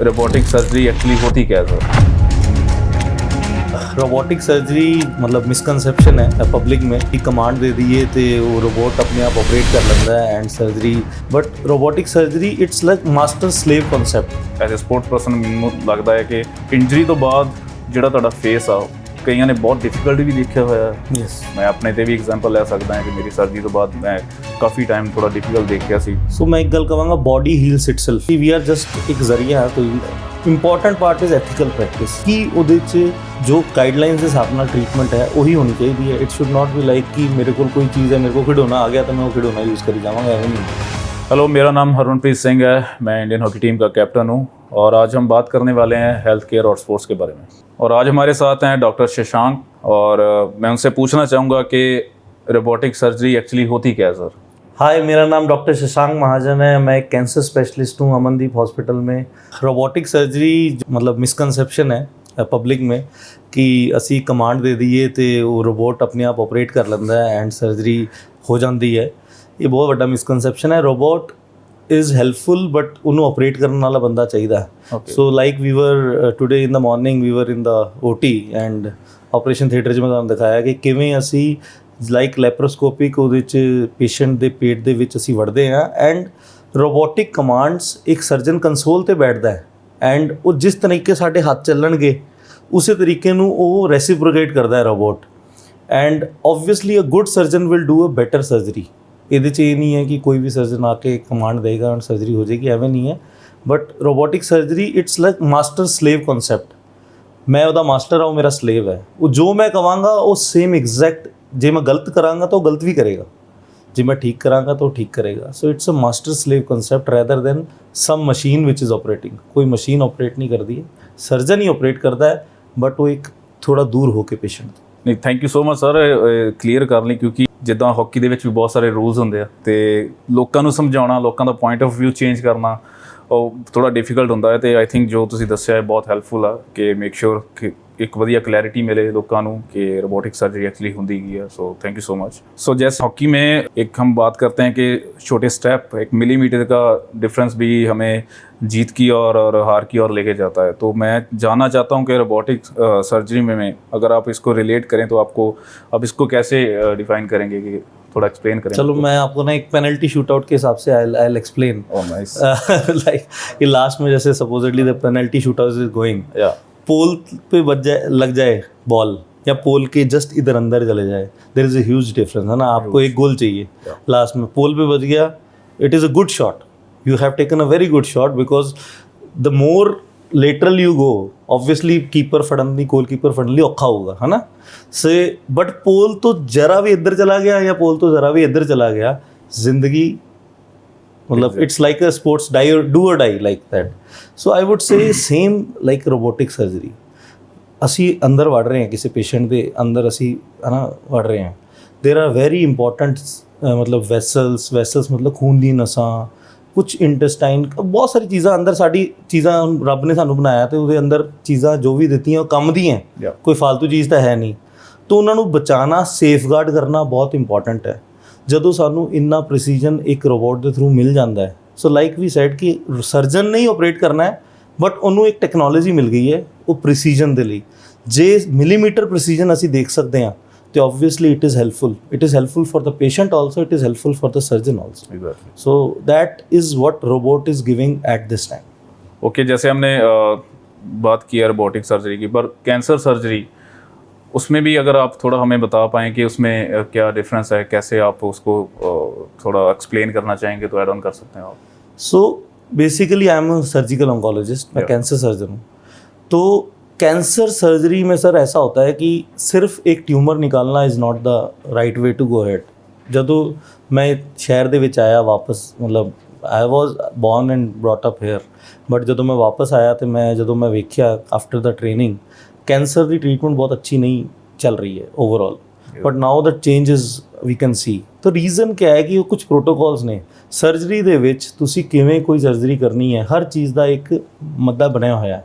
Robotic surgery actually होती क्या है सर? रोबोटिक सर्जरी मतलब मिसकंसेप्शन है पब्लिक में कि कमांड दे दिए तो वो रोबोट अपने आप ऑपरेट कर लेता है and surgery but robotic surgery it's like master slave concept. As a support person ਮੈਨੂੰ ਲੱਗਦਾ ਹੈ ਕਿ ਇੰਜਰੀ ਤੋਂ ਬਾਅਦ ਜਿਹੜਾ ਤੁਹਾਡਾ ਫੇਸ ਆ ਕਈਆਂ ਨੇ ਬਹੁਤ ਡਿਫਿਕਲਟੀ ਵੀ ਦੇਖਿਆ ਹੋਇਆ ਹੈ। ਯੈਸ, ਮੈਂ ਆਪਣੇ ਤੇ ਵੀ ਐਗਜ਼ਾਮਪਲ ਲੈ ਸਕਦਾ ਹਾਂ ਕਿ ਮੇਰੀ ਸਰਜਰੀ ਤੋਂ ਬਾਅਦ ਮੈਂ ਕਾਫੀ ਟਾਈਮ ਥੋੜਾ ਡਿਫਿਕਲਟ ਦੇਖਿਆ ਸੀ। ਸੋ ਮੈਂ ਇੱਕ ਗੱਲ ਕਹਾਂਗਾ body heals itself. We are just ਇੱਕ ਜ਼ਰੀਆ ਕੋਈ important part is ethical practice ਕਿ ਉਹਦੇ 'ਚ ਜੋ ਗਾਈਡਲਾਈਨਸ ਦੇ ਹਿਸਾਬ ਨਾਲ ਟ੍ਰੀਟਮੈਂਟ ਹੈ ਉਹੀ ਹੋਣੀ ਚਾਹੀਦੀ ਹੈ। It should not be like ਕਿ ਮੇਰੇ ਕੋਲ ਕੋਈ ਚੀਜ਼ ਹੈ, ਮੇਰੇ ਕੋਲ ਖਿਡੌਣਾ ਆ ਗਿਆ ਤਾਂ मैं वो खिडौना यूज़ करी जाऊँगा, ऐसा नहीं। हेलो, मेरा नाम हरमनप्रीत सिंह है, मैं इंडियन हॉकी टीम का कैप्टन हूँ और आज हम बात करने वाले हैं हेल्थ केयर और स्पोर्ट्स के बारे में। और आज हमारे साथ हैं डॉक्टर शशांक और मैं उनसे पूछना चाहूँगा कि रोबोटिक सर्जरी एक्चुअली होती क्या है सर? हाय, मेरा नाम डॉक्टर शशांक महाजन है, मैं एक कैंसर स्पेशलिस्ट हूँ अमनदीप हॉस्पिटल में। रोबोटिक सर्जरी मतलब मिसकंसेप्शन है पब्लिक में कि असी कमांड दे दईए तो वो रोबोट अपने आप ऑपरेट कर लेंदा है एंड सर्जरी हो जाती है। ये बहुत बड़ा मिसकंसेप्शन है। रोबोट इज़ हेल्पफुल बट उन्होंने ऑपरेट करने वाला बंदा चाहिए। So like we were today in the morning we were in the OT and operation theatre 'ਚ ਮੈਂ ਤੁਹਾਨੂੰ ਦਿਖਾਇਆ ਕਿ ਕਿਵੇਂ ਅਸੀਂ ਲਾਈਕ ਲੈਪਰੋਸਕੋਪਿਕ ਉਹਦੇ 'ਚ ਪੇਸ਼ੈਂਟ ਦੇ ਪੇਟ ਦੇ ਵਿੱਚ ਅਸੀਂ ਵੜਦੇ ਹਾਂ ਐਂਡ ਰੋਬੋਟਿਕ ਕਮਾਂਡਸ ਇੱਕ ਸਰਜਨ ਕੰਸੋਲ ਤੇ ਬੈਠਦਾ ਹੈ ਐਂਡ ਉਹ ਜਿਸ ਤਰੀਕੇ ਸਾਡੇ ਹੱਥ ਚੱਲਣਗੇ ਉਸੇ ਤਰੀਕੇ ਨੂੰ ਉਹ ਰੈਸਿਪਰੋਕੇਟ ਕਰਦਾ ਹੈ robot and obviously a good surgeon will do a better surgery. ਇਹਦੇ 'ਚ ਇਹ ਨਹੀਂ ਹੈ ਕਿ ਕੋਈ ਵੀ ਸਰਜਨ ਆ ਕੇ ਕਮਾਂਡ ਦੇਗਾ ਐਂਡ ਸਰਜਰੀ ਹੋ ਜਾਏਗੀ, ਐਵੇਂ ਨਹੀਂ ਹੈ। But robotic surgery it's like master slave concept. ਮੈਂ ਉਹਦਾ ਮਾਸਟਰ ਹਾਂ, ਉਹ ਮੇਰਾ ਸਲੇਵ ਹੈ। ਉਹ ਜੋ ਮੈਂ ਕਵਾਂਗਾ ਉਹ ਸੇਮ ਐਗਜ਼ੈਕਟ, ਜੇ ਮੈਂ ਗਲਤ ਕਰਾਂਗਾ ਤਾਂ ਉਹ ਗਲਤ ਵੀ ਕਰੇਗਾ, ਜੇ ਮੈਂ ਠੀਕ ਕਰਾਂਗਾ ਤਾਂ ਉਹ ਠੀਕ ਕਰੇਗਾ। So it's a master slave concept rather than some machine which is operating. ਕੋਈ ਮਸ਼ੀਨ ਆਪਰੇਟ ਨਹੀਂ ਕਰਦੀ ਹੈ, ਸਰਜਨ ਹੀ ਆਪਰੇਟ ਕਰਦਾ ਹੈ ਬਟ ਉਹ ਇੱਕ ਥੋੜਾ ਦੂਰ ਹੋ ਕੇ ਪੇਸ਼ੈਂਟ ਤੋਂ। ਨਹੀਂ, thank you so much sir clear ਕਰਨ ਲਈ, ਕਿਉਂਕਿ ਜਿੱਦਾਂ ਹਾਕੀ ਦੇ ਵਿੱਚ ਵੀ ਬਹੁਤ ਸਾਰੇ ਰੂਲਸ ਹੁੰਦੇ ਆ ਤੇ ਲੋਕਾਂ ਨੂੰ ਸਮਝਾਉਣਾ, ਲੋਕਾਂ ਦਾ ਪੁਆਇੰਟ ਆਫ ਵਿਊ ਚੇਂਜ ਕਰਨਾ ਉਹ ਥੋੜਾ ਡਿਫਿਕਲਟ ਹੁੰਦਾ ਹੈ। ਤੇ ਆਈ ਥਿੰਕ ਜੋ ਤੁਸੀਂ ਦੱਸਿਆ ਹੈ ਬਹੁਤ ਹੈਲਪਫੁਲ ਆ ਕਿ ਮੇਕ ਸ਼ੋਰ ਕਿ एक बढ़िया क्लैरिटी मिले लोगों को कि रोबोटिक सर्जरी एक्चुअली होती है। So thank you so much. So जैसे हॉकी में एक हम बात करते हैं कि छोटे स्टेप, एक मिलीमीटर का डिफरेंस भी हमें जीत की और हार की ओर लेके जाता है। तो मैं जानना चाहता हूँ कि रोबोटिक सर्जरी में अगर आप इसको रिलेट करें तो आप इसको कैसे डिफाइन करेंगे, कि थोड़ा एक्सप्लेन करें। चलो मैं आपको ना एक पेनल्टी शूट आउट के हिसाब से I will explain. Oh nice. Like ये लास्ट में जैसे supposedly the penalty shoot out is going, या पोल पे बच जाए, लग जाए बॉल या पोल के जस्ट इधर अंदर चले जाए, there is a huge difference है ना। आपको एक गोल चाहिए, लास्ट में पोल पे बच गया, it is a good shot, you have taken a very good shot because the more lateral you go obviously keeper फड़न नहीं, गोल कीपर फड़न लिए औखा होगा है ना से। बट पोल तो जरा भी इधर चला गया या पोल तो जरा भी इधर चला गया, जिंदगी मतलब it's like a sports do और die like that. So I would say same like robotic surgery. ਅਸੀਂ ਅੰਦਰ ਵੜ ਰਹੇ ਹਾਂ ਕਿਸੇ ਪੇਸ਼ੈਂਟ ਦੇ ਅੰਦਰ, ਅਸੀਂ ਹੈ ਨਾ ਵੜ ਰਹੇ ਹਾਂ। ਦੇਰ ਆਰ ਵੈਰੀ ਇੰਪੋਰਟੈਂਟ ਮਤਲਬ ਵੈਸਲਸ ਮਤਲਬ ਖੂਨ ਦੀ ਨਸਾਂ, ਕੁਛ ਇੰਟੈਸਟਾਈਨ, ਬਹੁਤ ਸਾਰੀ ਚੀਜ਼ਾਂ ਅੰਦਰ। ਸਾਡੀ ਚੀਜ਼ਾਂ ਰੱਬ ਨੇ ਸਾਨੂੰ ਬਣਾਇਆ ਤੇ ਉਹਦੇ ਅੰਦਰ ਚੀਜ਼ਾਂ ਜੋ ਵੀ ਦਿੱਤੀਆਂ ਉਹ ਕੰਮ ਦੀਆਂ, ਕੋਈ ਫालतू ਚੀਜ਼ ਤਾਂ ਹੈ ਨਹੀਂ। ਤਾਂ ਉਹਨਾਂ ਨੂੰ ਬਚਾਉਣਾ, ਸੇਫਗਾਰਡ ਕਰਨਾ ਬਹੁਤ ਇੰਪੋਰਟੈਂਟ ਹੈ। ਜਦੋਂ ਸਾਨੂੰ ਇੰਨਾ ਪ੍ਰੈਸੀਜਨ ਇੱਕ ਰੋਬੋਟ ਦੇ ਥਰੂ ਮਿਲ ਜਾਂਦਾ ਹੈ, ਸੋ ਲਾਈਕ ਵੀ ਸੈਡ ਕਿ ਸਰਜਨ ਨੇ ਹੀ ਆਪਰੇਟ ਕਰਨਾ ਹੈ ਬਟ ਉਹਨੂੰ ਇੱਕ ਟੈਕਨੋਲੋਜੀ ਮਿਲ ਗਈ ਹੈ ਉਹ ਪ੍ਰੈਸੀਜਨ ਦੇ ਲਈ। ਜੇ ਮਿਲੀਮੀਟਰ ਪ੍ਰੈਸੀਜਨ ਅਸੀਂ ਦੇਖ ਸਕਦੇ ਹਾਂ ਤੇ obviously it is helpful for the patient also, it is helpful for the surgeon also. Exactly. So that is what robot is giving at this time. Okay, जैसे हमने बात की है रोबोटिक सर्जरी की, पर कैंसर सर्जरी उसमें भी अगर आप थोड़ा हमें बता पाएँ कि उसमें क्या डिफरेंस है, कैसे आप उसको थोड़ा एक्सप्लेन करना चाहेंगे तो ऐड ऑन कर सकते हैं आप। So basically I am a surgical oncologist, मैं कैंसर सर्जन हूँ। तो कैंसर सर्जरी में सर ऐसा होता है कि सिर्फ एक ट्यूमर निकालना is not the right way to go had. ਜਦੋਂ ਮੈਂ ਸ਼ਹਿਰ ਦੇ ਵਿੱਚ ਆਇਆ ਵਾਪਸ, ਮਤਲਬ I was born and brought up here, but ਜਦੋਂ ਮੈਂ ਵਾਪਸ ਆਇਆ ਤੇ ਜਦੋਂ ਮੈਂ ਵੇਖਿਆ ਆਫਟਰ ਦਾ ਟ੍ਰੇਨਿੰਗ ਕੈਂਸਰ ਦੀ ਟ੍ਰੀਟਮੈਂਟ ਬਹੁਤ ਅੱਛੀ ਨਹੀਂ ਚੱਲ ਰਹੀ ਹੈ overall. But now the changes we can see. ਤਾਂ ਰੀਜ਼ਨ ਕਿਆ ਹੈ ਕਿ ਉਹ ਕੁਝ ਪ੍ਰੋਟੋਕੋਲਸ ਨੇ ਸਰਜਰੀ ਦੇ ਵਿੱਚ। ਤੁਸੀਂ ਕਿਵੇਂ ਕੋਈ ਸਰਜਰੀ ਕਰਨੀ ਹੈ, ਹਰ ਚੀਜ਼ ਦਾ ਇੱਕ ਮੱਦਾ ਬਣਿਆ ਹੋਇਆ ਹੈ।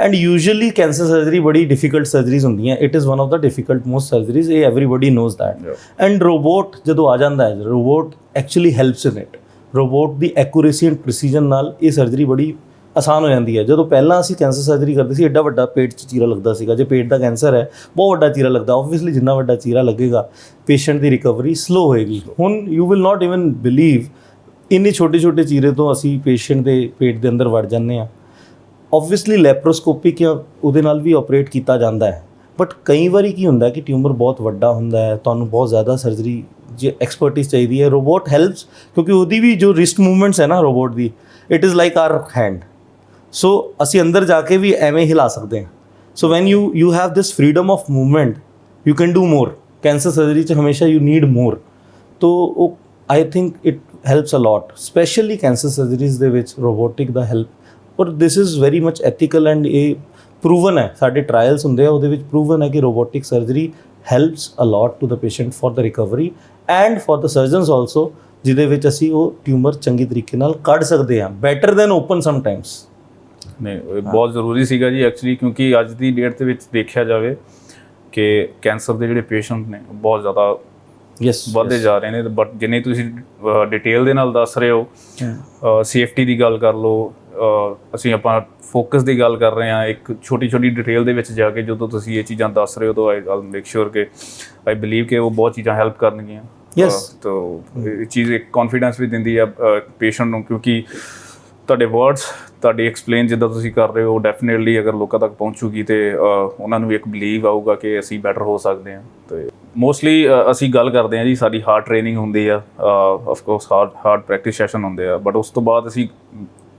ਐਂਡ ਯੂਜੂਅਲੀ ਕੈਂਸਰ ਸਰਜਰੀ ਬੜੀ ਡਿਫਿਕਲਟ ਸਰਜਰੀਜ਼ ਹੁੰਦੀਆਂ, it is one of the difficult most surgeries, ਇਹ everybody knows that. And robot ਜਦੋਂ ਆ ਜਾਂਦਾ ਹੈ, robot actually helps in it. Robot ਦੀ ਐਕੂਰੇਸੀ ਐਂਡ ਪ੍ਰੈਸੀਜਨ ਨਾਲ ਇਹ ਸਰਜਰੀ ਬੜੀ ਆਸਾਨ ਹੋ ਜਾਂਦੀ ਹੈ। ਜਦੋਂ ਪਹਿਲਾਂ ਅਸੀਂ ਕੈਂਸਰ ਸਰਜਰੀ ਕਰਦੇ ਸੀ, ਐਡਾ ਵੱਡਾ ਪੇਟ 'ਚ ਚੀਰਾ ਲੱਗਦਾ ਸੀਗਾ। ਜੇ ਪੇਟ ਦਾ ਕੈਂਸਰ ਹੈ, ਬਹੁਤ ਵੱਡਾ ਚੀਰਾ ਲੱਗਦਾ। ਓਬਵੀਅਸਲੀ ਜਿੰਨਾ ਵੱਡਾ ਚੀਰਾ ਲੱਗੇਗਾ, ਪੇਸ਼ੈਂਟ ਦੀ ਰਿਕਵਰੀ ਸਲੋ ਹੋਏਗੀ। ਹੁਣ you will not even believe, ਇੰਨੇ ਛੋਟੇ ਛੋਟੇ ਚੀਰੇ ਤੋਂ ਅਸੀਂ ਪੇਸ਼ੈਂਟ ਦੇ ਪੇਟ ਦੇ ਅੰਦਰ ਵੜ ਜਾਂਦੇ ਹਾਂ। ਓਬਵੀਅਸਲੀ ਲੈਪਰੋਸਕੋਪਿਕ ਜਾਂ ਉਹਦੇ ਨਾਲ ਵੀ ਆਪਰੇਟ ਕੀਤਾ ਜਾਂਦਾ ਹੈ, ਬਟ ਕਈ ਵਾਰੀ ਕੀ ਹੁੰਦਾ ਕਿ ਟਿਊਮਰ ਬਹੁਤ ਵੱਡਾ ਹੁੰਦਾ ਹੈ, ਤੁਹਾਨੂੰ ਬਹੁਤ ਜ਼ਿਆਦਾ ਸਰਜਰੀ ਜੇ ਐਕਸਪਰਟਿਸ ਚਾਹੀਦੀ ਹੈ। ਰੋਬੋਟ ਹੈਲਪਸ, ਕਿਉਂਕਿ ਉਹਦੀ ਵੀ ਜੋ ਰਿਸਟ ਮੂਵਮੈਂਟਸ ਹੈ ਨਾ ਰੋਬੋਟ ਦੀ, it is like our hand. So ਅਸੀਂ ਅੰਦਰ ਜਾ ਕੇ ਵੀ ਐਵੇਂ ਹਿਲਾ ਸਕਦੇ ਹਾਂ। So when you have this freedom of movement, you can do more. Cancer surgery 'ਚ ਹਮੇਸ਼ਾ ਯੂ ਨੀਡ ਮੋਰ। ਤੋ ਉਹ I think it helps a lot, specially cancer surgeries ਦੇ ਵਿੱਚ ਰੋਬੋਟਿਕ ਦਾ ਹੈਲਪ। ਔਰ this is very much ethical and ਇਹ proven ਹੈ। ਸਾਡੇ ਟਰਾਇਲਸ ਹੁੰਦੇ ਆ, ਉਹਦੇ ਵਿੱਚ ਪ੍ਰੂਵਨ ਹੈ ਕਿ robotic surgery helps a lot to the patient for the recovery and for the surgeons also, ਜਿਹਦੇ ਵਿੱਚ ਅਸੀਂ ਉਹ ਟਿਊਮਰ ਚੰਗੀ ਤਰੀਕੇ ਨਾਲ ਕੱਢ ਸਕਦੇ ਹਾਂ, ਬੈਟਰ ਦੈਨ ਓਪਨ ਸਮਟਾਈਮਸ। ਨਹੀਂ, ਇਹ ਬਹੁਤ ਜ਼ਰੂਰੀ ਸੀਗਾ ਜੀ ਐਕਚੁਅਲੀ, ਕਿਉਂਕਿ ਅੱਜ ਦੀ ਡੇਟ ਦੇ ਵਿੱਚ ਦੇਖਿਆ ਜਾਵੇ ਕਿ ਕੈਂਸਰ ਦੇ ਜਿਹੜੇ ਪੇਸ਼ੈਂਟ ਨੇ ਬਹੁਤ ਜ਼ਿਆਦਾ ਵੱਧਦੇ ਜਾ ਰਹੇ ਨੇ। ਬਟ ਜਿੰਨੇ ਤੁਸੀਂ ਡਿਟੇਲ ਦੇ ਨਾਲ ਦੱਸ ਰਹੇ ਹੋ, ਸੇਫਟੀ ਦੀ ਗੱਲ ਕਰ ਲਓ, ਅਸੀਂ ਆਪਾਂ ਫੋਕਸ ਦੀ ਗੱਲ ਕਰ ਰਹੇ ਹਾਂ, ਇੱਕ ਛੋਟੀ ਛੋਟੀ ਡਿਟੇਲ ਦੇ ਵਿੱਚ ਜਾ ਕੇ ਜਦੋਂ ਤੁਸੀਂ ਇਹ ਚੀਜ਼ਾਂ ਦੱਸ ਰਹੇ ਹੋ ਤਾਂ ਆਈ ਮੇਕ ਸ਼ੋਰ ਕਿ ਆਈ ਬਿਲੀਵ ਕਿ ਉਹ ਬਹੁਤ ਚੀਜ਼ਾਂ ਹੈਲਪ ਕਰਨਗੀਆਂ। ਤਾਂ ਇਹ ਚੀਜ਼ ਇੱਕ ਕੌਨਫੀਡੈਂਸ ਵੀ ਦਿੰਦੀ ਆ ਪੇਸ਼ੈਂਟ ਨੂੰ, ਕਿਉਂਕਿ ਤੁਹਾਡੇ ਵਰਡਸ, ਤੁਹਾਡੀ ਐਕਸਪਲੇਨ ਜਿੱਦਾਂ ਤੁਸੀਂ ਕਰ ਰਹੇ ਹੋ, ਡੈਫੀਨੇਟਲੀ ਅਗਰ ਲੋਕਾਂ ਤੱਕ ਪਹੁੰਚੂਗੀ ਤੇ ਉਹਨਾਂ ਨੂੰ ਵੀ ਇੱਕ ਬਿਲੀਵ ਆਊਗਾ ਕਿ ਅਸੀਂ ਬੈਟਰ ਹੋ ਸਕਦੇ ਹਾਂ। ਤੇ ਮੋਸਟਲੀ ਅਸੀਂ ਗੱਲ ਕਰਦੇ ਹਾਂ ਜੀ, ਸਾਡੀ ਹਾਰਡ ਟ੍ਰੇਨਿੰਗ ਹੁੰਦੀ ਆ, ਆਫਕੋਰਸ ਹਾਰਡ ਪ੍ਰੈਕਟਿਸ ਸੈਸ਼ਨ ਹੁੰਦੇ ਆ, ਬਟ ਉਸ ਤੋਂ ਬਾਅਦ ਅਸੀਂ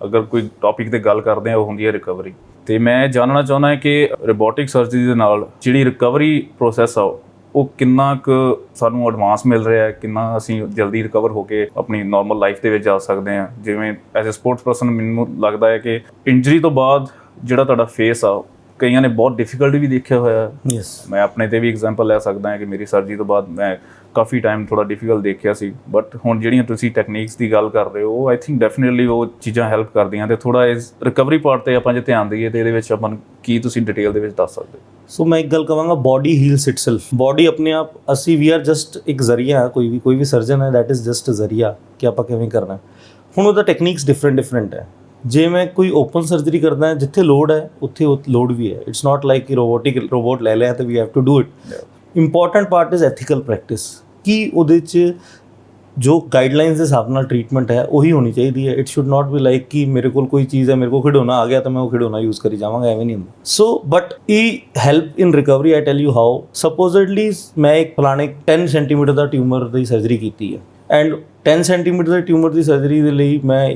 ਅਗਰ ਕੋਈ ਟੌਪਿਕ 'ਤੇ ਗੱਲ ਕਰਦੇ ਹਾਂ ਉਹ ਹੁੰਦੀ ਹੈ ਰਿਕਵਰੀ। ਅਤੇ ਮੈਂ ਜਾਣਨਾ ਚਾਹੁੰਦਾ ਕਿ ਰੋਬੋਟਿਕ ਸਰਜਰੀ ਦੇ ਨਾਲ ਜਿਹੜੀ ਰਿਕਵਰੀ ਪ੍ਰੋਸੈਸ ਆ ਉਹ ਕਿੰਨਾ ਕੁ ਸਾਨੂੰ ਐਡਵਾਂਸ ਮਿਲ ਰਿਹਾ ਹੈ, ਕਿੰਨਾ ਅਸੀਂ ਜਲਦੀ ਰਿਕਵਰ ਹੋ ਕੇ ਆਪਣੀ ਨੋਰਮਲ ਲਾਈਫ ਦੇ ਵਿੱਚ ਜਾ ਸਕਦੇ ਹਾਂ। ਜਿਵੇਂ ਐਜ਼ ਅ ਸਪੋਰਟਸ ਪਰਸਨ ਮੈਨੂੰ ਲੱਗਦਾ ਹੈ ਕਿ ਇੰਜਰੀ ਤੋਂ ਬਾਅਦ ਜਿਹੜਾ ਤੁਹਾਡਾ ਫੇਸ ਆ, ਕਈਆਂ ਨੇ ਬਹੁਤ ਡਿਫੀਕਲਟ ਵੀ ਦੇਖਿਆ ਹੋਇਆ। ਮੈਂ ਆਪਣੇ 'ਤੇ ਵੀ ਐਗਜ਼ਾਮਪਲ ਲੈ ਸਕਦਾ ਹਾਂ ਕਿ ਮੇਰੀ ਸਰਜਰੀ ਤੋਂ ਬਾਅਦ ਮੈਂ ਕਾਫੀ ਟਾਈਮ ਥੋੜ੍ਹਾ ਡਿਫੀਕਲਟ ਦੇਖਿਆ ਸੀ, ਬਟ ਹੁਣ ਜਿਹੜੀਆਂ ਤੁਸੀਂ ਟੈਕਨੀਕਸ ਦੀ ਗੱਲ ਕਰ ਰਹੇ ਹੋ, ਉਹ ਆਈ ਥਿੰਕ ਡੈਫੀਨੇਟਲੀ ਉਹ ਚੀਜ਼ਾਂ ਹੈਲਪ ਕਰਦੀਆਂ। ਅਤੇ ਥੋੜ੍ਹਾ ਇਸ ਰਿਕਵਰੀ ਪਾਰਟ 'ਤੇ ਆਪਾਂ ਜੇ ਧਿਆਨ ਦਈਏ ਤਾਂ ਇਹਦੇ ਵਿੱਚ ਆਪਾਂ ਨੂੰ ਕੀ ਤੁਸੀਂ ਡਿਟੇਲ ਦੇ ਵਿੱਚ ਦੱਸ ਸਕਦੇ? ਸੋ ਮੈਂ ਇੱਕ ਗੱਲ ਕਹਾਂਗਾ, ਬੋਡੀ ਹੀਲਸ ਇਟਸੈਲਫ। ਬੋਡੀ ਆਪਣੇ ਆਪ, ਅਸੀਂ ਵੀ ਆਰ ਜਸਟ ਇੱਕ ਜ਼ਰੀਆ, ਕੋਈ ਵੀ ਸਰਜਨ ਹੈ ਦੈਟ ਇਜ਼ ਜਸਟ ਅ ਜ਼ਰੀਆ ਕਿ ਆਪਾਂ ਕਿਵੇਂ ਕਰਨਾ। ਹੁਣ ਉਹਦਾ ਟੈਕਨੀਕਸ ਡਿਫਰੈਂਟ ਹੈ। ਜੇ ਮੈਂ ਕੋਈ ਓਪਨ ਸਰਜਰੀ ਕਰਦਾ ਹੈ, ਜਿੱਥੇ ਲੋਡ ਹੈ ਉੱਥੇ ਲੋਡ ਵੀ ਹੈ। ਇਟਸ ਨਾਟ ਲਾਈਕ ਕਿ ਰੋਬੋਟ ਲੈ ਲਿਆ ਤਾਂ we have to do it. Important part is ethical practice, ਕਿ ਉਹਦੇ 'ਚ ਜੋ ਗਾਈਡਲਾਈਨਸ ਦੇ ਹਿਸਾਬ ਨਾਲ ਟਰੀਟਮੈਂਟ ਹੈ ਉਹੀ ਹੋਣੀ ਚਾਹੀਦੀ ਹੈ। It should not be like ਕਿ ਮੇਰੇ ਕੋਲ ਕੋਈ ਚੀਜ਼ ਹੈ, ਮੇਰੇ ਕੋਲ ਖਿਡੌਣਾ ਆ ਗਿਆ ਤਾਂ ਮੈਂ ਉਹ ਖਿਡੌਣਾ ਯੂਜ਼ ਕਰੀ ਜਾਵਾਂਗਾ, ਐਵੇਂ ਨਹੀਂ ਹੁੰਦਾ। ਸੋ ਬਟ ਇਹ help in recovery, I tell you how. Supposedly ਮੈਂ ਇੱਕ ਫਲਾਣੇ 10 ਸੈਂਟੀਮੀਟਰ ਦਾ ਟਿਊਮਰ ਦੀ ਸਰਜਰੀ ਕੀਤੀ ਹੈ, ਐਂਡ 10 ਸੈਂਟੀਮੀਟਰ ਦੇ ਟਿਊਮਰ ਦੀ ਸਰਜਰੀ ਦੇ ਲਈ ਮੈਂ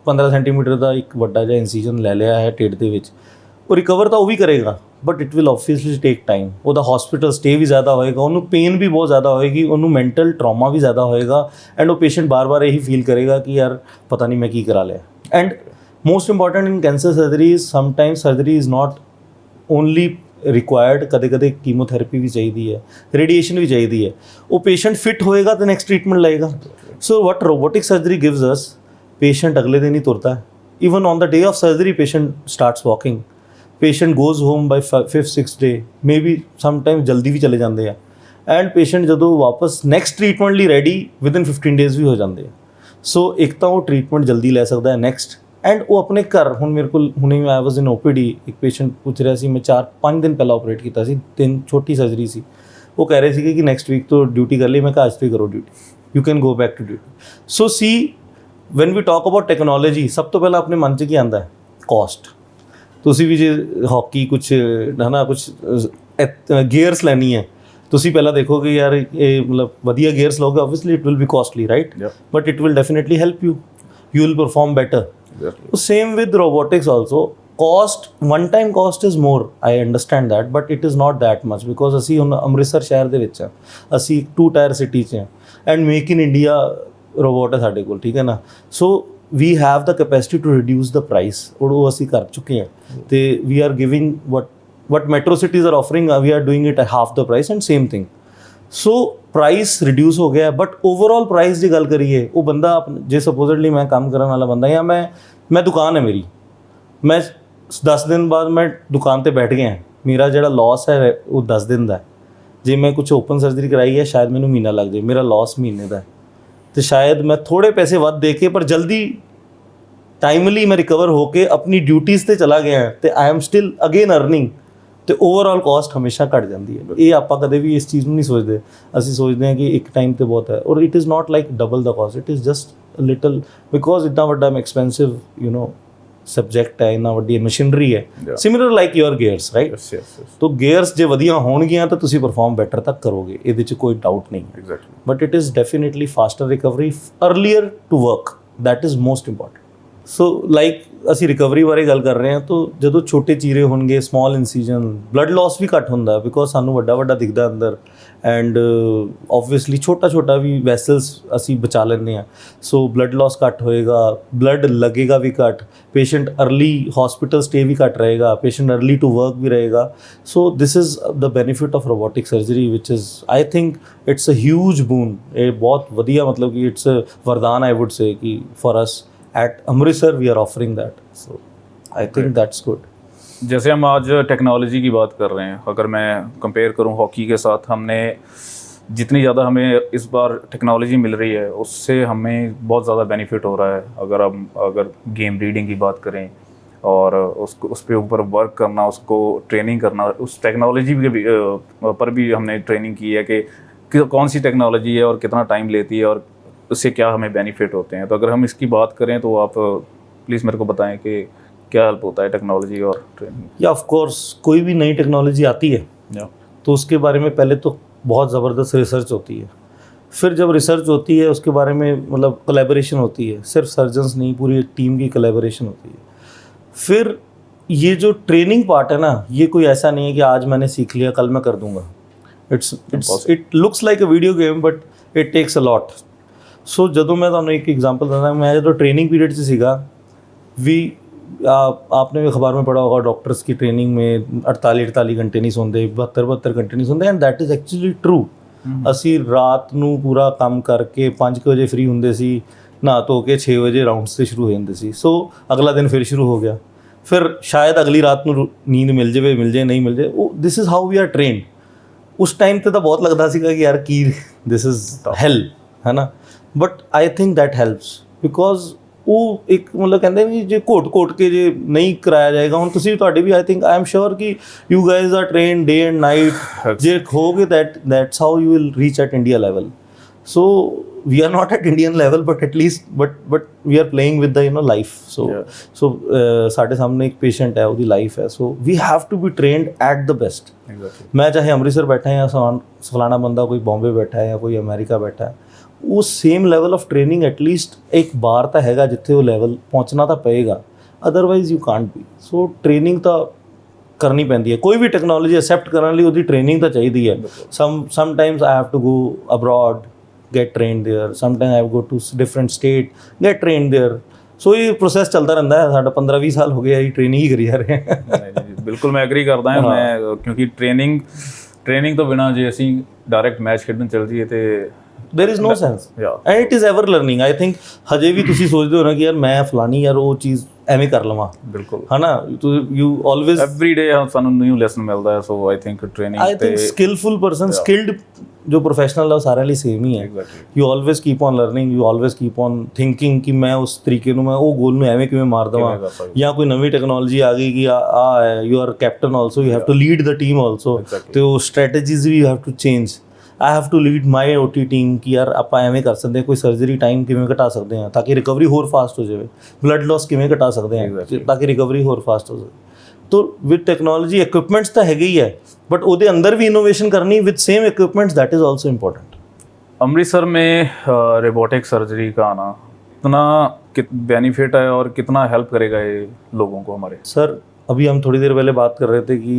15 ਸੈਂਟੀਮੀਟਰ ਦਾ ਇੱਕ ਵੱਡਾ ਜਿਹਾ ਇਨਸੀਜਨ ਲੈ ਲਿਆ ਹੈ ਢਿੱਡ ਦੇ ਵਿੱਚ। ਉਹ ਰਿਕਵਰ ਤਾਂ ਉਹ ਵੀ ਕਰੇਗਾ, but it will obviously take time. ਉਹਦਾ ਹਸਪੀਟਲ ਸਟੇ ਵੀ ਜ਼ਿਆਦਾ ਹੋਏਗਾ, ਉਹਨੂੰ ਪੇਨ ਵੀ ਬਹੁਤ ਜ਼ਿਆਦਾ ਹੋਏਗੀ, ਉਹਨੂੰ ਮੈਂਟਲ ਟਰਾਮਾ ਵੀ ਜ਼ਿਆਦਾ ਹੋਏਗਾ, ਐਂਡ ਉਹ ਪੇਸ਼ੈਂਟ ਬਾਰ-ਬਾਰ ਇਹੀ ਫੀਲ ਕਰੇਗਾ ਕਿ ਯਾਰ ਪਤਾ ਨਹੀਂ ਮੈਂ ਕੀ ਕਰਾ ਲਿਆ। And most important in cancer surgery, sometimes surgery is not only required, ਕਦੇ ਕੀਮੋਥੈਰੇਪੀ ਵੀ ਚਾਹੀਦੀ ਹੈ, ਰੇਡੀਏਸ਼ਨ ਵੀ ਚਾਹੀਦੀ ਹੈ। ਉਹ ਪੇਸ਼ੈਂਟ ਫਿਟ ਹੋਏਗਾ ਤਾਂ ਨੈਕਸਟ ਟ੍ਰੀਟਮੈਂਟ ਲਏਗਾ। ਸੋ ਵਟ ਰੋਬੋਟਿਕ ਸਰਜਰੀ ਗਿਵਸ ਅਸ, patient अगले दिन ही तुरता है, even on the day of surgery patient starts walking, patient goes home by 5th 6th day, maybe sometimes जल्दी भी चले जाते हैं, and patient ਜਦੋਂ ਵਾਪਸ next treatment ਲਈ ready within 15 days ਵੀ ਹੋ ਜਾਂਦੇ ਆ। ਸੋ ਇੱਕ ਤਾਂ ਉਹ ਟ੍ਰੀਟਮੈਂਟ ਜਲਦੀ ਲੈ ਸਕਦਾ ਹੈ next, ਐਂਡ ਉਹ ਆਪਣੇ ਘਰ, ਹੁਣ ਮੇਰੇ ਕੋਲ ਹੁਣੇ ਆਈ ਵਾਜ਼ ਇਨ OPD, ਇੱਕ ਪੇਸ਼ੈਂਟ ਪੁੱਛ ਰਿਹਾ ਸੀ, ਮੈਂ 4-5 ਦਿਨ ਪਹਿਲਾਂ ਆਪਰੇਟ ਕੀਤਾ ਸੀ, 3 ਛੋਟੀ ਸਰਜਰੀ ਸੀ, ਉਹ ਕਹਿ ਰਹੇ ਸੀਗੇ ਕਿ ਨੈਕਸਟ ਵੀਕ ਤੋਂ ਡਿਊਟੀ ਕਰ ਲਈ। ਮੈਂ ਕਿਹਾ ਅੱਜ ਤੋਂ ਹੀ ਕਰੋ duty, you can go back to duty. So see when we talk about technology, ਸਭ ਤੋਂ ਪਹਿਲਾਂ ਆਪਣੇ ਮਨ 'ਚ ਕੀ ਆਉਂਦਾ ਹੈ? ਕੋਸਟ। ਤੁਸੀਂ ਵੀ ਜੇ ਹਾਕੀ ਕੁਛ ਹੈ ਨਾ, ਕੁਛ ਗੇਅਰਸ ਲੈਣੀ ਹੈ, ਤੁਸੀਂ ਪਹਿਲਾਂ ਦੇਖੋਗੇ ਯਾਰ ਇਹ ਮਤਲਬ ਵਧੀਆ ਗੇਅਰਸ ਲਓਗੇ, obviously it will be costly, right? But it will definitely help you, you will perform better. Same with robotics also, cost, one time cost is more, I understand that, but it is not that much, because ਅਸੀਂ ਹੁਣ ਅੰਮ੍ਰਿਤਸਰ ਸ਼ਹਿਰ ਦੇ ਵਿੱਚ ਹਾਂ, ਅਸੀਂ 2 tyre city 'ਚ ਹਾਂ, and make in India robot ਹੈ ਸਾਡੇ ਕੋਲ, ਠੀਕ ਹੈ ਨਾ। So we have the capacity to reduce the price, ਉਹ ਅਸੀਂ ਕਰ ਚੁੱਕੇ ਹਾਂ, ਅਤੇ we are giving what metro cities are offering, we are doing it at half the price, and same thing. So price reduce ਹੋ ਗਿਆ, but overall price ਦੀ ਗੱਲ ਕਰੀਏ, ਉਹ ਬੰਦਾ ਜੇ ਸਪੋਜ਼ਡਲੀ ਮੈਂ ਕੰਮ ਕਰਨ ਵਾਲਾ ਬੰਦਾ, ਜਾਂ ਮੈਂ ਦੁਕਾਨ ਹੈ ਮੇਰੀ, ਮੈਂ 10 ਦਿਨ ਬਾਅਦ ਮੈਂ ਦੁਕਾਨ 'ਤੇ ਬੈਠ ਗਿਆ, ਮੇਰਾ ਜਿਹੜਾ ਲਾਸ ਹੈ ਉਹ 10 ਦਿਨ ਦਾ ਹੈ। ਜੇ ਮੈਂ ਕੁਛ ਓਪਨ ਸਰਜਰੀ ਕਰਾਈ ਹੈ, ਸ਼ਾਇਦ ਮੈਨੂੰ ਮਹੀਨਾ ਲੱਗ ਜਾਏ, ਮੇਰਾ ਲਾਸ ਮਹੀਨੇ ਦਾ ਹੈ, ਅਤੇ ਸ਼ਾਇਦ ਮੈਂ ਥੋੜ੍ਹੇ ਪੈਸੇ ਵੱਧ ਦੇ ਕੇ ਪਰ ਜਲਦੀ ਟਾਈਮਲੀ ਮੈਂ ਰਿਕਵਰ ਹੋ ਕੇ ਆਪਣੀ ਡਿਊਟੀਜ਼ ਤੇ ਚਲਾ ਗਿਆ ਤੇ I am still again earning, ਤੇ ਓਵਰਆਲ ਕਾਸਟ ਹਮੇਸ਼ਾ ਘਟ ਜਾਂਦੀ ਹੈ। ਇਹ ਆਪਾਂ ਕਦੇ ਵੀ ਇਸ ਚੀਜ਼ ਨੂੰ ਨਹੀਂ ਸੋਚਦੇ, ਅਸੀਂ ਸੋਚਦੇ ਹਾਂ ਕਿ ਇੱਕ ਟਾਈਮ ਤੇ ਬਹੁਤ ਹੈ, ਔਰ it is not like double the cost, it is just little, because ਇੱਦਾਂ ਵੱਡਾ ਐਕਸਪੈਂਸਿਵ ਸਬਜੈਕਟ ਹੈ, ਇੰਨਾ ਵੱਡੀ ਮਸ਼ੀਨਰੀ ਹੈ, similar like your gears, right. ਤੋ ਗੇਅਰਸ ਜੇ ਵਧੀਆ ਹੋਣਗੀਆਂ ਤਾਂ ਤੁਸੀਂ ਪਰਫਾਰਮ ਬੈਟਰ ਤੱਕ ਕਰੋਗੇ, ਇਹਦੇ 'ਚ ਕੋਈ ਡਾਊਟ ਨਹੀਂ। But it is definitely faster recovery, earlier to work, that is most important. So like ਅਸੀਂ ਰਿਕਵਰੀ ਬਾਰੇ ਗੱਲ ਕਰ ਰਹੇ ਹਾਂ, ਤਾਂ ਜਦੋਂ ਛੋਟੇ ਚੀਰੇ ਹੋਣਗੇ, ਸਮਾਲ ਇਨਸੀਜਨ, ਬਲੱਡ ਲਾਸ ਵੀ ਘੱਟ ਹੁੰਦਾ ਬਿਕੋਜ਼ ਸਾਨੂੰ ਵੱਡਾ ਵੱਡਾ ਦਿਖਦਾ ਅੰਦਰ, ਐਂਡ ਓਬਵੀਅਸਲੀ ਛੋਟਾ ਛੋਟਾ ਵੀ ਵੈਸਲਸ ਅਸੀਂ ਬਚਾ ਲੈਂਦੇ ਹਾਂ, ਸੋ ਬਲੱਡ ਲਾਸ ਘੱਟ ਹੋਏਗਾ, ਬਲੱਡ ਲੱਗੇਗਾ ਵੀ ਘੱਟ, ਪੇਸ਼ੈਂਟ ਅਰਲੀ ਹਸਪੀਟਲ ਸਟੇ ਵੀ ਘੱਟ ਰਹੇਗਾ, ਪੇਸ਼ੈਂਟ ਅਰਲੀ ਟੂ ਵਰਕ ਵੀ ਰਹੇਗਾ। So this is the benefit of robotic surgery ਵਿਚ is I think it's a huge boon. ਇਹ ਬਹੁਤ ਵਧੀਆ, ਮਤਲਬ ਕਿ ਇਟਸ ਵਰਦਾਨ ਆਈ ਵੁੱਡ ਸੇ ਕਿ for us at Amritsar we are offering that, so I think that's good. जैसे हम आज टेक्नोलॉजी की बात कर रहे हैं, अगर मैं कंपेयर करूं हॉकी के साथ, हमने जितनी ज़्यादा हमें इस बार टेक्नोलॉजी मिल रही है उससे हमें बहुत ज़्यादा बेनिफिट हो रहा है। अगर गेम रीडिंग की बात करें और उसको उस पे ऊपर वर्क करना, उसको ट्रेनिंग करना, उस टेक्नोलॉजी पर भी हमने ट्रेनिंग की है कि कौन सी टेक्नोलॉजी है और कितना टाइम लेती है और उससे क्या हमें बेनिफिट होते हैं। तो अगर हम इसकी बात करें तो आप प्लीज़ मेरे को बताएं कि क्या हेल्प होता है टेक्नोलॉजी और ट्रेनिंग। या ऑफ कोर्स कोई भी नई टेक्नोलॉजी आती है तो उसके बारे में पहले तो बहुत ज़बरदस्त रिसर्च होती है, फिर जब रिसर्च होती है उसके बारे में मतलब कोलैबोरेशन होती है, सिर्फ सर्जन्स नहीं, पूरी एक टीम की कोलैबोरेशन होती है। फिर ये जो ट्रेनिंग पार्ट है ना, ये कोई ऐसा नहीं है कि आज मैंने सीख लिया कल मैं कर दूंगा। It looks like a video game but it takes a lot. So ਜਦੋਂ मैं ਤੁਹਾਨੂੰ एक एग्जांपल देना, मैं जो ट्रेनिंग पीरियड से सीखा भी, आपने भी अखबार में पढ़ा होगा डॉक्टर्स की ट्रेनिंग में 48 घंटे नहीं सोते, 72 घंटे नहीं सोते, and that is actually true. ਅਸੀਂ ਰਾਤ ਨੂੰ ਪੂਰਾ ਕੰਮ ਕਰਕੇ 5 ਵਜੇ ਫ੍ਰੀ ਹੁੰਦੇ ਸੀ, ਨਹਾ ਧੋ ਕੇ 6 ਵਜੇ ਰਾਊਂਡਸ 'ਤੇ ਸ਼ੁਰੂ ਹੋ ਜਾਂਦੇ ਸੀ। ਸੋ ਅਗਲਾ ਦਿਨ ਫਿਰ ਸ਼ੁਰੂ ਹੋ ਗਿਆ, ਫਿਰ ਸ਼ਾਇਦ ਅਗਲੀ ਰਾਤ ਨੂੰ ਨੀਂਦ ਮਿਲ ਜਾਵੇ ਨਹੀਂ ਮਿਲ ਜਾਵੇ, ਉਹ this is how we are trained. ਉਸ ਟਾਈਮ 'ਤੇ ਤਾਂ ਬਹੁਤ ਲੱਗਦਾ ਸੀਗਾ ਕਿ ਯਾਰ ਕੀ ਦਿਸ ਇਜ਼ ਹੈਲ, ਹੈ ਨਾ, but I think that helps because ਉਹ ਇੱਕ ਮਤਲਬ ਕਹਿੰਦੇ ਵੀ ਜੇ ਘੋਟ ਕੇ ਜੇ ਨਹੀਂ ਕਰਾਇਆ ਜਾਏਗਾ, ਹੁਣ ਤੁਸੀਂ ਤੁਹਾਡੇ ਵੀ I think I am sure ਕਿ you guys are trained day and night, ਜੇ ਹੋਗੇ that's how you will reach at India level. So we are not at Indian level but at least but we are playing with the life. So ਸਾਡੇ ਸਾਹਮਣੇ ਇੱਕ patient ਹੈ, ਉਹਦੀ life ਹੈ, so we have to be trained at the best. ਮੈਂ ਚਾਹੇ ਅੰਮ੍ਰਿਤਸਰ ਬੈਠਾ ਜਾਂ ਫਲਾਣਾ ਬੰਦਾ ਕੋਈ ਬੰਬੇ ਬੈਠਾ ਹੈ ਜਾਂ ਕੋਈ ਅਮਰੀਕਾ ਬੈਠਾ ਹੈ, ਉਹ same level of training at least ਇੱਕ ਬਾਰ ਤਾਂ ਹੈਗਾ ਜਿੱਥੇ ਉਹ ਲੈਵਲ ਪਹੁੰਚਣਾ ਤਾਂ ਪਏਗਾ, otherwise you Kant B. So training ਤਾਂ ਕਰਨੀ ਪੈਂਦੀ ਹੈ, ਕੋਈ ਵੀ ਟੈਕਨੋਲੋਜੀ ਐਕਸੈਪਟ ਕਰਨ ਲਈ ਉਹਦੀ ਟ੍ਰੇਨਿੰਗ ਤਾਂ ਚਾਹੀਦੀ ਹੈ। Sometimes I have to go abroad, get trained there, sometimes I have go to different state, get trained there. ਸੋ ਇਹ ਪ੍ਰੋਸੈਸ ਚੱਲਦਾ ਰਹਿੰਦਾ ਹੈ, ਸਾਡਾ 15-20 ਸਾਲ ਹੋ ਗਏ ਇਹ ਟ੍ਰੇਨਿੰਗ ਹੀ ਕਰੀ ਜਾ ਰਹੇ ਹਾਂ। ਬਿਲਕੁਲ ਮੈਂ ਐਗਰੀ ਕਰਦਾ ਹਾਂ, ਮੈਂ ਕਿਉਂਕਿ ਟ੍ਰੇਨਿੰਗ ਤੋਂ ਬਿਨਾਂ ਜੇ ਅਸੀਂ ਡਾਇਰੈਕਟ ਮੈਚ ਖੇਡਣ ਚੱਲ ਜਾਈਏ ਤੇ there is no sense and it is ever learning. I think ਹਜੇ ਵੀ ਤੁਸੀਂ ਸੋਚਦੇ ਹੋ ਨਾ ਕਿ ਯਾਰ ਮੈਂ ਫਲਾਨੀ ਯਾਰ ਉਹ ਚੀਜ਼ ਐਵੇਂ ਕਰ ਲਵਾਂ, ਬਿਲਕੁਲ, ਹੈ ਨਾ, you always every day ਸਾਨੂੰ ਨਿਊ ਲੈਸਨ ਮਿਲਦਾ ਹੈ। So I think training I think skillful person, skilled ਜੋ ਪ੍ਰੋਫੈਸ਼ਨਲ ਹੈ ਉਹ ਸਾਰਿਆਂ ਲਈ ਸੇਮ ਹੀ ਹੈ। You always keep on learning, you always keep on thinking ਕਿ ਮੈਂ ਉਸ ਤਰੀਕੇ ਨੂੰ, ਮੈਂ ਉਹ ਗੋਲ ਨੂੰ ਐਵੇਂ ਕਿਵੇਂ ਮਾਰ ਦੇਵਾਂ, ਜਾਂ ਕੋਈ ਨਵੀਂ ਟੈਕਨੋਲੋਜੀ ਆ ਗਈ ਕਿ ਆ ਹੈ, you are captain also, you have to lead the team also, ਤੇ ਉਹ ਸਟ੍ਰੈਟੇਜੀਜ਼ ਵੀ you have to change. I have to lead my OT team ਕਿ ਯਾਰ ਆਪਾਂ ਐਵੇਂ ਕਰ ਸਕਦੇ ਹਾਂ, ਕੋਈ ਸਰਜਰੀ ਟਾਈਮ ਕਿਵੇਂ ਘਟਾ ਸਕਦੇ ਹਾਂ ਤਾਂ ਕਿ ਰਿਕਵਰੀ ਹੋਰ ਫਾਸਟ ਹੋ ਜਾਵੇ, ਬਲੱਡ ਲਾਸ ਕਿਵੇਂ ਘਟਾ ਸਕਦੇ ਹਾਂ ਤਾਂ ਕਿ ਰਿਕਵਰੀ ਹੋਰ ਫਾਸਟ ਹੋ ਜਾਵੇ। तो विद टेक्नोलॉजी इक्विपमेंट्स तो है ही है, बट ਉਹਦੇ अंदर भी इनोवेशन करनी with same equipments, that is also important. Amritsar में रोबोटिक सर्जरी का आना कितना बेनिफिट है और कितना हेल्प करेगा ये लोगों को हमारे? सर अभी हम थोड़ी देर पहले बात कर रहे थे कि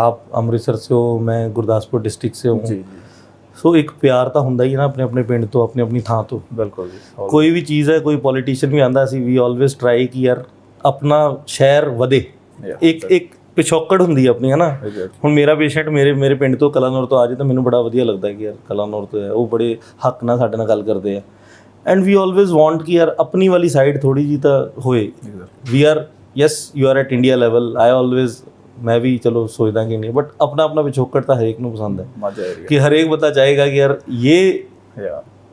आप अमृतसर से हो, मैं गुरदासपुर डिस्ट्रिक्ट से हूँ जी। सो एक प्यार तो ਹੁੰਦਾ ਹੀ ਨਾ ਆਪਣੇ ਪਿੰਡ ਤੋਂ, ਆਪਣੀ ਥਾਂ ਤੋਂ। ਬਿਲਕੁਲ ਜੀ, ਕੋਈ ਵੀ ਚੀਜ਼ ਹੈ, ਕੋਈ ਪੋਲੀਟੀਸ਼ੀਅਨ ਵੀ ਆਂਦਾ ਸੀ, ਵੀ ਆਲਵੇਜ਼ ਟਰਾਈ ਕਿ ਯਾਰ ਆਪਣਾ ਸ਼ਹਿਰ ਵਧੇ, ਇੱਕ ਪਿਛੋਕੜ ਹੁੰਦੀ ਆਪਣੀ, ਹੈ ਨਾ। ਹੁਣ ਮੇਰਾ ਪੇਸ਼ੈਂਟ ਮੇਰੇ ਪਿੰਡ ਤੋਂ ਕਲਾਨੌਰ ਤੋਂ ਆ ਜਾਏ ਤਾਂ ਮੈਨੂੰ ਬੜਾ ਵਧੀਆ ਲੱਗਦਾ ਕਿ ਯਾਰ ਕਲਾਨੌਰ ਤੋਂ ਹੈ, ਉਹ ਬੜੇ ਹੱਕ ਨਾਲ ਸਾਡੇ ਨਾਲ ਗੱਲ ਕਰਦੇ ਆ, ਐਂਡ ਵੀ ਆਲਵੇਜ਼ ਵਾਂਟ ਕਿ ਯਾਰ ਆਪਣੀ ਵਾਲੀ ਸਾਈਡ ਥੋੜ੍ਹੀ ਜਿਹੀ ਤਾਂ ਹੋਏ। We are yes you are at India level, I always, ਮੈਂ ਵੀ ਚਲੋ ਸੋਚਦਾ ਕਿ ਨਹੀਂ, ਬਟ ਆਪਣਾ ਪਿਛੋਕੜ ਤਾਂ ਹਰੇਕ ਨੂੰ ਪਸੰਦ ਹੈ ਕਿ ਹਰੇਕ ਬੰਦਾ ਚਾਹੇਗਾ ਕਿ ਯਾਰ ਇਹ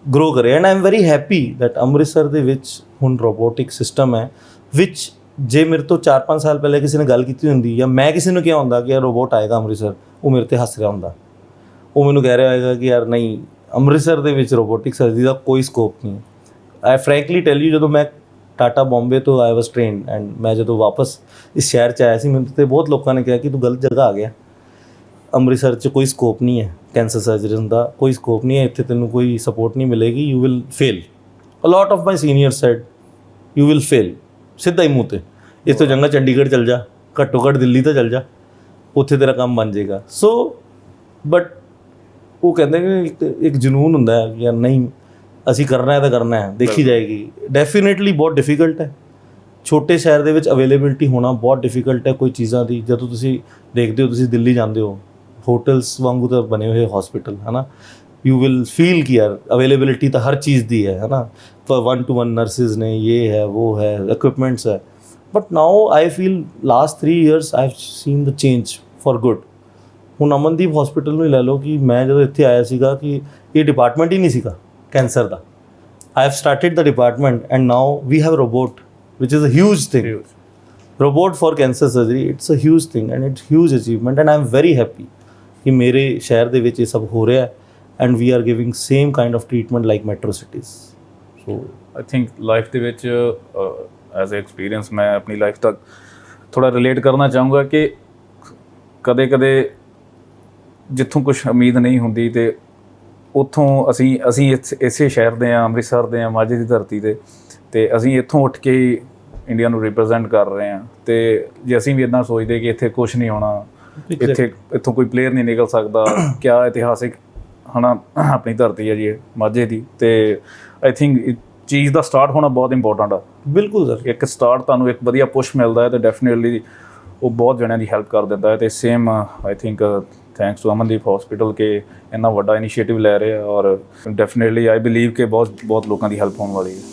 ਗਰੋ ਕਰੇ। And I am very happy that Amritsar ਦੇ ਵਿੱਚ ਹੁਣ ਰੋਬੋਟਿਕ ਸਿਸਟਮ ਹੈ ਵਿਚ ਜੇ ਮੇਰੇ ਤੋਂ 4-5 ਸਾਲ ਪਹਿਲੇ ਕਿਸੇ ਨੇ ਗੱਲ ਕੀਤੀ ਹੁੰਦੀ ਜਾਂ ਮੈਂ ਕਿਸੇ ਨੂੰ ਕਿਹਾ ਹੁੰਦਾ ਕਿ ਯਾਰ ਰੋਬੋਟ ਆਏਗਾ ਅੰਮ੍ਰਿਤਸਰ, ਉਹ ਮੇਰੇ ਤੇ ਹੱਸ ਰਿਹਾ ਹੁੰਦਾ। ਉਹ ਮੈਨੂੰ ਕਹਿ ਰਿਹਾ ਹੋਏਗਾ ਕਿ ਯਾਰ ਨਹੀਂ, ਅੰਮ੍ਰਿਤਸਰ ਦੇ ਵਿੱਚ ਰੋਬੋਟਿਕ ਸਰਜਰੀ ਦਾ ਕੋਈ ਸਕੋਪ ਨਹੀਂ। ਆਈ ਫਰੈਂਕਲੀ ਟੈਲ ਯੂ, ਜਦੋਂ ਮੈਂ ਟਾਟਾ ਬੰਬੇ ਤੋਂ ਆਈ ਵਾਸ ਟ੍ਰੇਨਡ ਐਂਡ ਮੈਂ ਜਦੋਂ ਵਾਪਸ ਇਸ ਸ਼ਹਿਰ 'ਚ ਆਇਆ ਸੀ, ਮੈਨੂੰ ਤੇ ਬਹੁਤ ਲੋਕਾਂ ਨੇ ਕਿਹਾ ਕਿ ਤੂੰ ਗਲਤ ਜਗ੍ਹਾ ਆ ਗਿਆ, ਅੰਮ੍ਰਿਤਸਰ 'ਚ ਕੋਈ ਸਕੋਪ ਨਹੀਂ ਹੈ ਕੈਂਸਰ ਸਰਜਰੀ ਦਾ, ਕੋਈ ਸਕੋਪ ਨਹੀਂ ਹੈ ਇੱਥੇ, ਤੈਨੂੰ ਕੋਈ ਸਪੋਰਟ ਨਹੀਂ ਮਿਲੇਗੀ, you will fail. A lot of my senior said you will fail, ਸਿੱਧਾ ਹੀ ਮੂੰਹ 'ਤੇ। ਇਸ ਤੋਂ ਚੰਗਾ ਚੰਡੀਗੜ੍ਹ ਚੱਲ ਜਾ, ਘੱਟੋ ਘੱਟ ਦਿੱਲੀ ਤਾਂ ਚੱਲ ਜਾ, ਉੱਥੇ ਤੇਰਾ ਕੰਮ ਬਣ ਜਾਏਗਾ। ਸੋ ਬਟ ਉਹ ਕਹਿੰਦੇ ਕਿ ਇੱਕ ਜਨੂਨ ਹੁੰਦਾ ਹੈ ਯਾਰ ਨਹੀਂ, ਅਸੀਂ ਕਰਨਾ ਹੈ ਤਾਂ ਕਰਨਾ ਹੈ, ਦੇਖੀ ਜਾਏਗੀ। ਡੈਫੀਨੇਟਲੀ ਬਹੁਤ ਡਿਫਿਕਲਟ ਹੈ, ਛੋਟੇ ਸ਼ਹਿਰ ਦੇ ਵਿੱਚ ਅਵੇਲੇਬਿਲਿਟੀ ਹੋਣਾ ਬਹੁਤ ਡਿਫਿਕਲਟ ਹੈ ਕੋਈ ਚੀਜ਼ਾਂ ਦੀ। ਜਦੋਂ ਤੁਸੀਂ ਦੇਖਦੇ ਹੋ, ਤੁਸੀਂ ਦਿੱਲੀ ਜਾਂਦੇ ਹੋ, ਹੋਟਲਸ ਵਾਂਗੂ ਤਾਂ ਬਣੇ ਹੋਏ ਹਸਪੀਟਲ ਹੈ ਨਾ, ਯੂ ਵਿਲ ਫੀਲ ਕਿ ਯਾਰ ਅਵੇਲੇਬਿਲਿਟੀ ਤਾਂ ਹਰ ਚੀਜ਼ ਦੀ ਹੈ ਨਾ, ਫॉर 1-to-1 ਨਰਸਿਸ ਨੇ, ਇਹ ਹੈ ਉਹ ਹੈ, ਇਕਵਿਪਮੈਂਟਸ ਹੈ। But now I feel last 3 years I have seen the change for good. ਹੁਣ ਅਮਨਦੀਪ ਹਸਪੀਟਲ ਨੂੰ ਹੀ ਲੈ ਲਓ ਕਿ ਮੈਂ ਜਦੋਂ ਇੱਥੇ ਆਇਆ ਸੀਗਾ ਕਿ ਇਹ ਡਿਪਾਰਟਮੈਂਟ ਹੀ ਨਹੀਂ ਸੀਗਾ ਕੈਂਸਰ ਦਾ। I have started the department and now we have robot which is a huge thing. Robot for cancer surgery, it's a huge thing and it's huge achievement and I am very happy कि मेरे शहर ਦੇ ਵਿੱਚ ਇਹ ਸਭ ਹੋ ਰਿਹਾ ਹੈ and we are giving same kind of treatment like metro cities. So I think life ਦੇ ਵਿੱਚ ਐਜ਼ ਅ ਐਕਸਪੀਰੀਅੰਸ ਮੈਂ ਆਪਣੀ ਲਾਈਫ ਤੱਕ ਥੋੜਾ ਰਿਲੇਟ ਕਰਨਾ ਚਾਹੂੰਗਾ ਕਿ ਕਦੇ ਜਿੱਥੋਂ ਕੁਝ ਉਮੀਦ ਨਹੀਂ ਹੁੰਦੀ ਤੇ ਉੱਥੋਂ ਅਸੀਂ ਇਸੇ ਸ਼ਹਿਰ ਦੇ ਹਾਂ, ਅੰਮ੍ਰਿਤਸਰ ਦੇ ਹਾਂ, ਮਾਝੇ ਦੀ ਧਰਤੀ ਤੇ ਅਸੀਂ ਇੱਥੋਂ ਉੱਠ ਕੇ ਇੰਡੀਆ ਨੂੰ ਰਿਪਰੈਜ਼ੈਂਟ ਕਰ ਰਹੇ ਹਾਂ। ਤੇ ਜੇ ਅਸੀਂ ਵੀ ਇੱਦਾਂ ਸੋਚਦੇ ਕਿ ਇੱਥੇ ਕੁਝ ਨਹੀਂ ਹੋਣਾ, ਇੱਥੋਂ ਕੋਈ ਪਲੇਅਰ ਨਹੀਂ ਨਿਕਲ ਸਕਦਾ, ਕਿਆ ਇਤਿਹਾਸਿਕ ਹੈ ਨਾ ਆਪਣੀ ਧਰਤੀ ਹੈ ਜੀ ਮਾਝੇ ਦੀ, ਤੇ ਆਈ ਥਿੰਕ ਚੀਜ਼ ਦਾ ਸਟਾਰਟ ਹੋਣਾ ਬਹੁਤ ਇੰਪੋਰਟੈਂਟ ਆ। ਬਿਲਕੁਲ ਸਰ, ਇੱਕ ਸਟਾਰਟ ਤੁਹਾਨੂੰ ਇੱਕ ਵਧੀਆ ਪੁਸ਼ ਮਿਲਦਾ ਹੈ ਤੇ ਡੈਫੀਨੇਟਲੀ ਉਹ ਬਹੁਤ ਜਣਿਆਂ ਦੀ ਹੈਲਪ ਕਰ ਦਿੰਦਾ ਹੈ। ਤੇ same I think thanks to Amandeep hospital ਕਿ ਇੰਨਾ ਵੱਡਾ ਇਨੀਸ਼ੀਏਟਿਵ ਲੈ ਰਹੇ ਆ ਔਰ ਡੈਫੀਨੇਟਲੀ ਆਈ ਬਿਲੀਵ ਕਿ ਬਹੁਤ ਲੋਕਾਂ ਦੀ ਹੈਲਪ ਹੋਣ ਵਾਲੀ ਹੈ।